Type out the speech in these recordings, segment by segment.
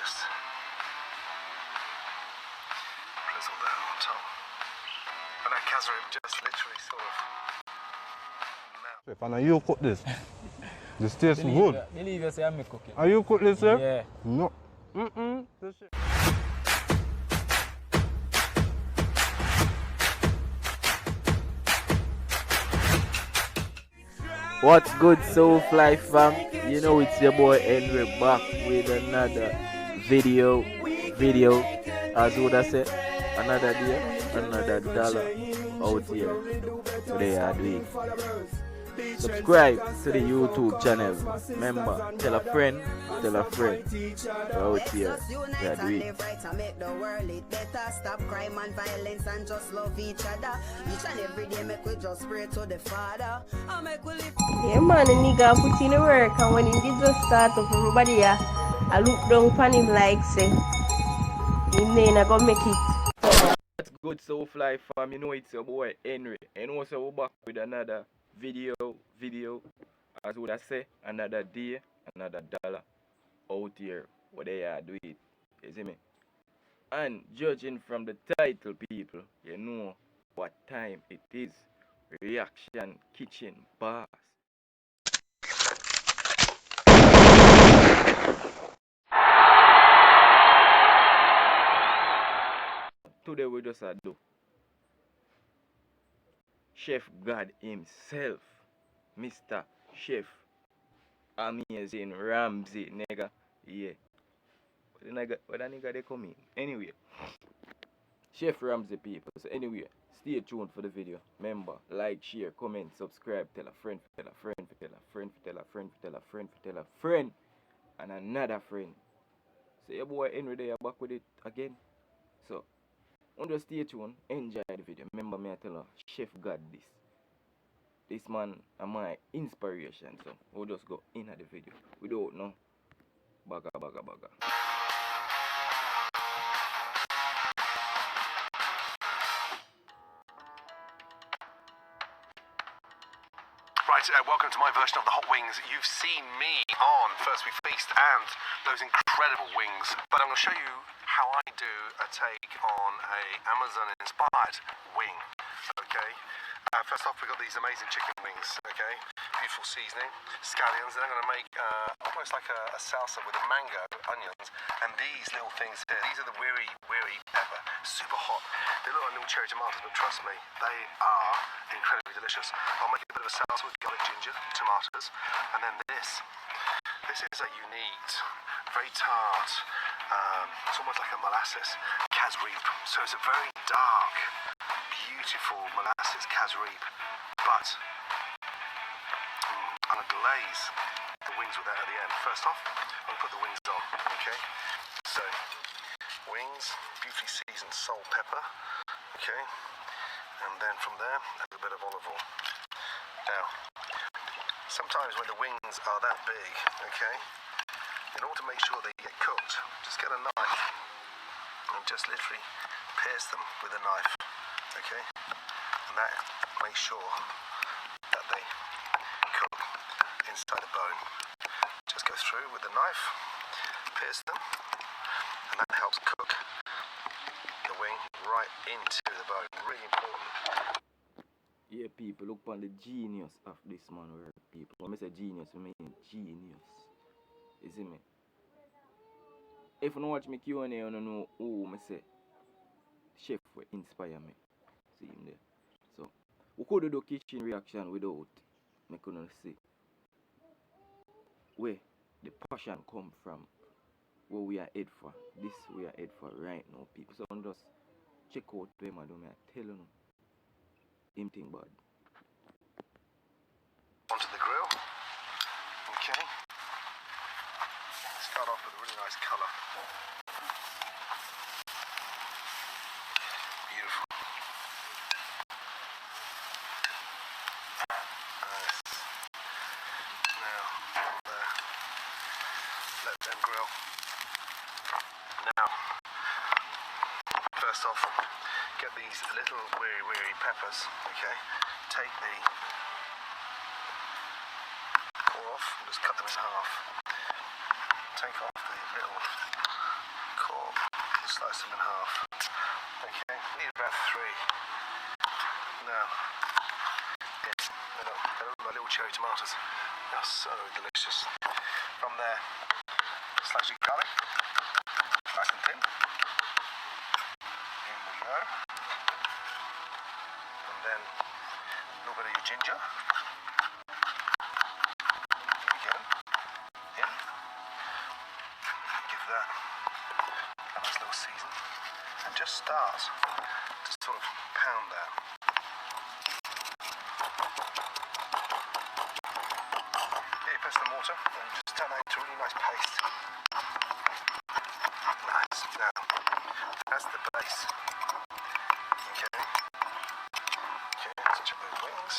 just drizzle that on top. And that casserole just literally sort of melt. And you cook this? This tastes good. Believe you say I'm cooking. Are you cook this, sir? Yeah. No. What's good, Soulfly fam? You know it's your boy Henry back with another video. As would I say, another day, another dollar out here. Today I do it. Subscribe to the YouTube channel. Remember, tell a friend. We're out here. We are doing it. Make the world it better. Stop crime and violence and just love each other. Each and every day make we just pray to the Father. Yeah man, the nigga put in the work, and when he did just start up, everybody I look down upon him like say, him ain't gonna make it. What's good, Soulfly fam? You know it's your boy Henry. And also we're back with another video. As would I say, another day, another dollar out here. What they are doing. You see me? And judging from the title, people, you know what time it is. Reaction Kitchen Bars. Today we just do Chef God himself, Mr. Chef Amazing Ramsay, nigga. Yeah. What that nigga they come in? Anyway, Chef Ramsay people. So anyway, stay tuned for the video. Remember, like, share, comment, subscribe, tell a friend, tell a friend, tell a friend, tell a friend, tell a friend, tell a friend, and another friend. So your boy Henry there back with it again. So just stay tuned, enjoy the video. Remember me I tell her, Chef God this. This man is my inspiration. So we'll just go in at the video. We don't know. Baga. Right, welcome to my version of the hot wings. You've seen me on First We Feast and those incredible wings, but I'm going to show you how I do a take on a Amazon-inspired wing. Okay, first off, we've got these amazing chicken wings. Okay, beautiful seasoning, scallions. Then I'm going to make almost like a salsa with a mango, onions, and these little things here. These are the weary pepper, super hot. They look like little cherry tomatoes, but trust me, they are incredibly delicious. I'll make a bit of a salsa with garlic, ginger, tomatoes, and then this is a unique, very tart, it's almost like a molasses casreep. So it's a very dark, beautiful molasses casreep, but I'm going to glaze the wings with that at the end. First off, I'm going to put the wings on, okay? So, wings, beautifully seasoned salt, pepper, okay? And then from there, a little bit of olive oil. Now, sometimes when the wings are that big, okay, in order to make sure they get cooked, just get a knife and just literally pierce them with a knife, okay? And that makes sure that they cook inside the bone. Just go through with the knife, pierce them, and that helps cook the wing right into the bone. Really important. Yeah, people, look on the genius of this man. People, when I say genius, I mean genius. You see me? If you don't watch me Q&A, you don't know who I say chef will inspire me. See him there. So, we could do kitchen reaction without me couldn't see where the passion come from, where we are head for. This we are head for right now, people. So just check out where I do. I tell you, him thing bad. Onto the grill. Okay. Start off with a really nice colour. Beautiful. Nice. Now, let them grill. Now, first off, get these little weary peppers, okay? Take the core off and just cut them in half. Take off the little slice them in half. Okay, need about 3. Now, yeah, they look like little cherry tomatoes. They are so delicious. From there, slice your garlic, nice and thin. In we go. And then a little bit of your ginger. Again, in. Give that a nice little season. And just start to sort of pound that. Yeah, press the mortar and just turn that into a really nice paste. Nice. Now, that's the base. Okay. Okay, let's check those wings.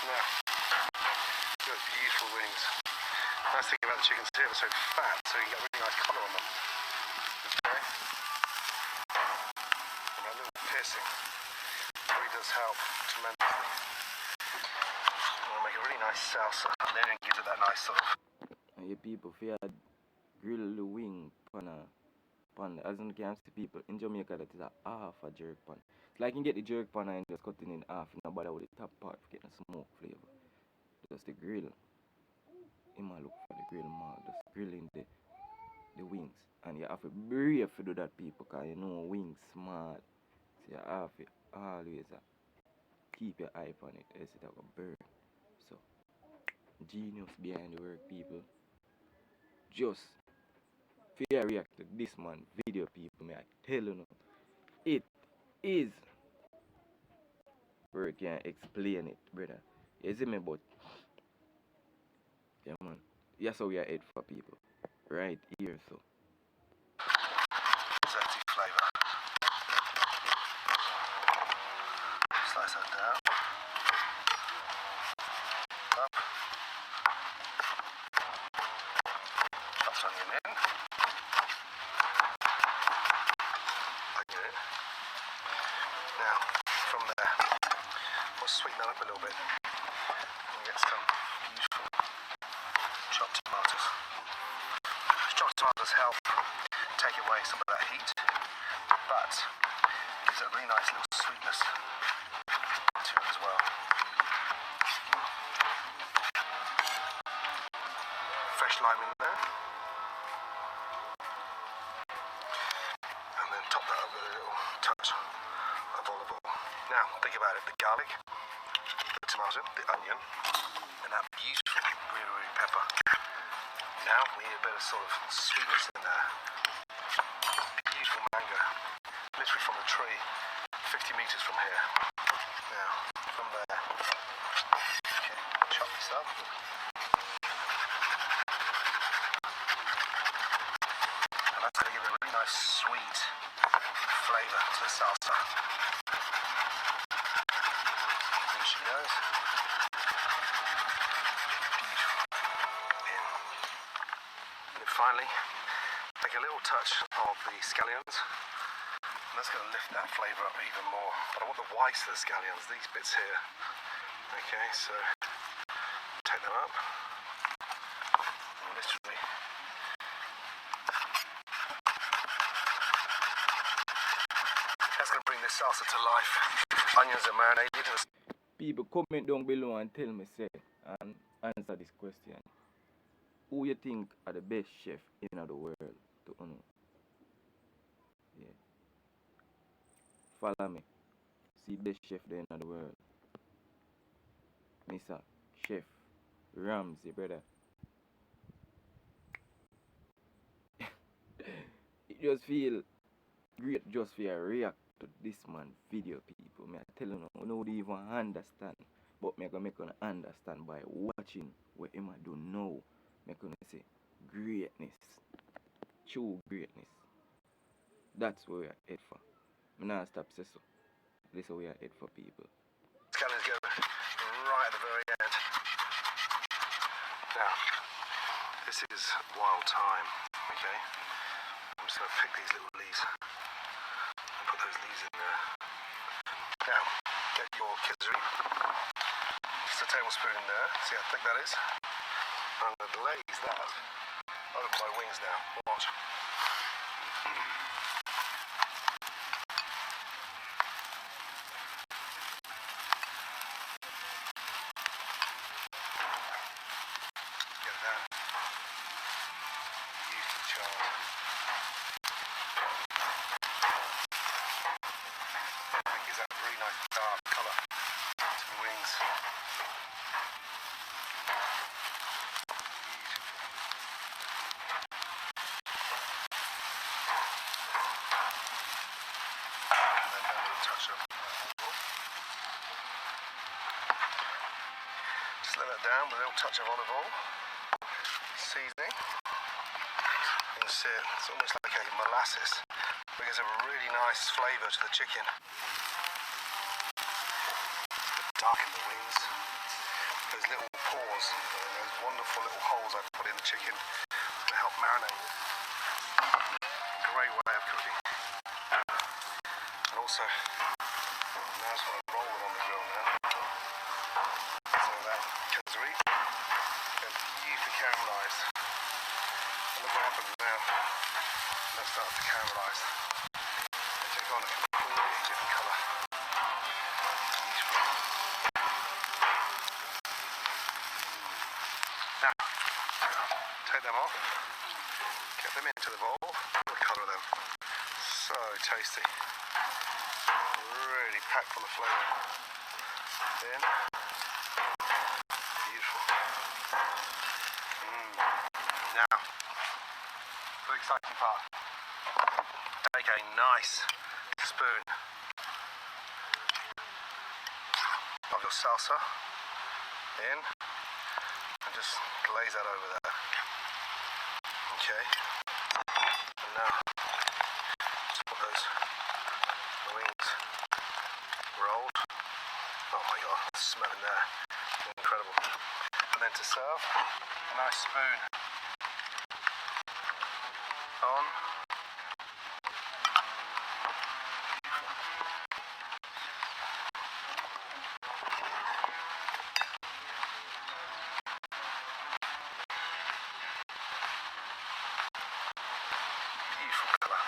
Now, those beautiful wings. Nice thing about the chickens here, they're so fat, so you get a really nice colour on them. Okay. And that little piercing really does help tremendously. You want to make a really nice salsa, and then it gives it that nice sort of. And you people, if you had grill the wing pan, as you can see people, in Jamaica that is a half a jerk pan. It's like you get the jerk pan and just cut it in half, you know, bother with the top part for getting a smoke flavour. Just the grill. You might look for the grill mark, just grilling the wings. And you have to brave to do that, people, because you know wings smart. So you have to always keep your eye on it, else it will burn. So, genius behind the work, people. Just fear react to this man video, people. May I tell you, it is. Word can't explain it, brother. You see me, but yeah, man. That's how we are head for people. Right here, so. Zesty flavour. Slice that down. Up. Chopped onion in. Onion in. Now, from there, we'll sweeten that up a little bit. And get some beautiful chopped tomatoes. Chopped tomatoes help take away some of that heat, but gives it a really nice little sweetness to it as well. Fresh lime in there, and then top that up with a little touch of olive oil. Now think about it: the garlic, the tomato, the onion, and that beautiful green pepper. Now we need a bit of sort of sweetness in there. Beautiful mango, literally from the tree, 50 metres from here. Now, from there, okay, chop this up. And that's going to give it a really nice sweet flavour to the salsa. There she goes. Finally, take a little touch of the scallions, and that's going to lift that flavour up even more. But I want the whites of the scallions, these bits here. Okay, so take them up, and literally that's going to bring this salsa to life. Onions are marinated. People, comment down below and tell me, say, and answer this question. Who you think are the best chef in the world to know? Yeah. Follow me. See best chef there in the world. Mr. Chef Ramsay, brother. It just feel great just for a react to this man video, people. Me I tell you, you don't even understand. But me gonna make you understand by watching what him I do now. Me gonna say greatness. True greatness. That's what we are head for. Me not stop say so. This is what we are head for, people. Scallions go right at the very end. Now, this is wild thyme, okay? I'm just going to pick these little leaves and put those leaves in there. Now, get your kizari. Just a tablespoon in there. See how thick that is? I'm going to glaze that Open my wings now. Watch. Get that. Beautiful child. That gives that really nice dark colour to the wings. Just let that down with a little touch of olive oil, seasoning. You can see it, it's almost like a molasses. It gives a really nice flavour to the chicken. Darken the wings. Those little pores, those wonderful little holes I put in the chicken to help marinate it. Great way of cooking. And also, now I just want to roll it on the grill now. So that kazuri is beautifully caramelised. And look what happens now. That starts to caramelize. They take on a completely different colour. Now, take them off. Get them into the bowl. Look at the colour of them. So tasty. Really packed full of flavour. Then, beautiful. Now, the exciting part. Take a nice spoon of your salsa in and just glaze that over there. Okay. And now, just put those wings rolled. Oh my god, the smell in there. Incredible. And then to serve, a nice spoon on. Beautiful colour.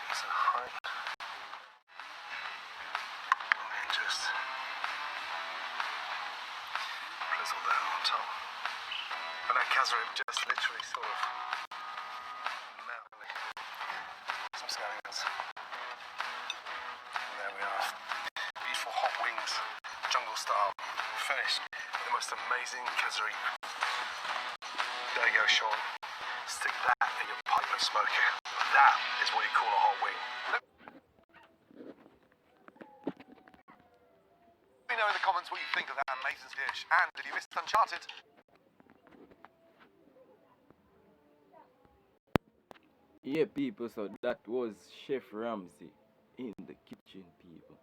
Piece of height. And then just drizzle that on top. And that kazuri just literally sort of melting. Some scallions. And there we are. Beautiful hot wings, jungle style, finished with the most amazing kazuri. There you go, Sean. Stick that in your pipe and smoke it. That is what you call a hot wing. Let me know in the comments what you think of that amazing dish. And if you missed Uncharted, Yeah, people, so that was Chef Ramsay in the kitchen, people.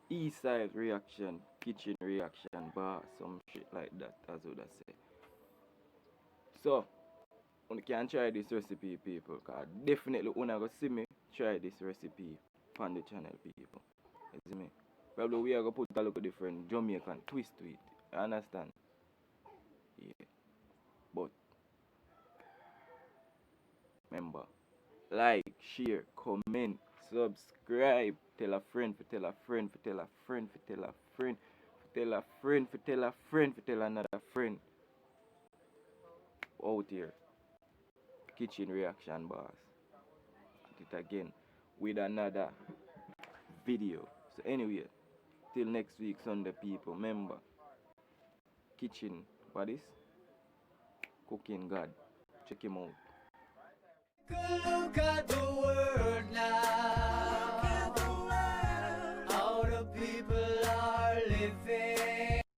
Eastside reaction, kitchen reaction, bar, some shit like that, as would I say. So, you can try this recipe, people, because definitely when I go see me, try this recipe on the channel, people. You see me? Probably we are going to put a little different Jamaican twist to it. You understand? Yeah. But, remember, like, share, comment, subscribe, tell a friend, tell a friend, tell a friend, tell a friend, tell a friend, tell a friend, tell another friend. Out here, kitchen reaction bars. At it again with another video. So anyway, till next week Sunday, people. Remember, kitchen, what is? Cooking God. Check him out.